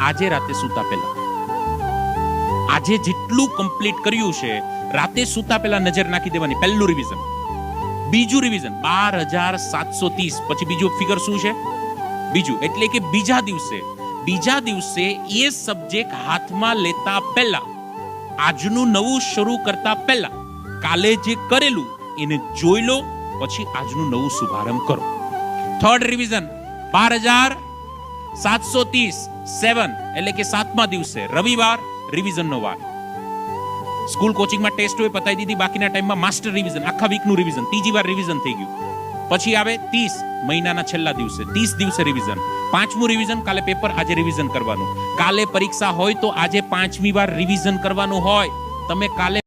આજે રાતે સૂતા પહેલા. આજે જેટલું કમ્પ્લીટ કર્યું છે રાતે સૂતા પહેલા નજર નાખી દેવાની. પહેલું રિવિઝન. બીજું રિવિઝન 12,730. પછી બીજું ફિગર શું છે? બીજું એટલે કે બીજા દિવસે એ સબ્જેક્ટ હાથમાં લેતા પહેલા, આજનું નવું શરૂ કરતા પહેલા કાલે જે કરેલું એને જોઈ લો, પછી આજનું નવું શુભારંભ કરો. થર્ડ રિવિઝન 12,730 7 એટલે કે 7મા દિવસે રવિવાર રિવિઝનનો વાર. સ્કૂલ કોચિંગમાં ટેસ્ટ હોય પતાવી દીધી, બાકીના ટાઈમમાં માસ્ટર રિવિઝન, આખા વીકનું રિવિઝન, ત્રીજી વાર રિવિઝન થઈ ગયું. પછી આવે 30 મહિનાના છેલ્લા દિવસે, 30 દિવસે રિવિઝન. 5મું રિવિઝન, કાલે પેપર, આજે રિવિઝન કરવાનું. કાલે પરીક્ષા હોય તો આજે 5મી વાર રિવિઝન કરવાનું હોય. તમે કાલે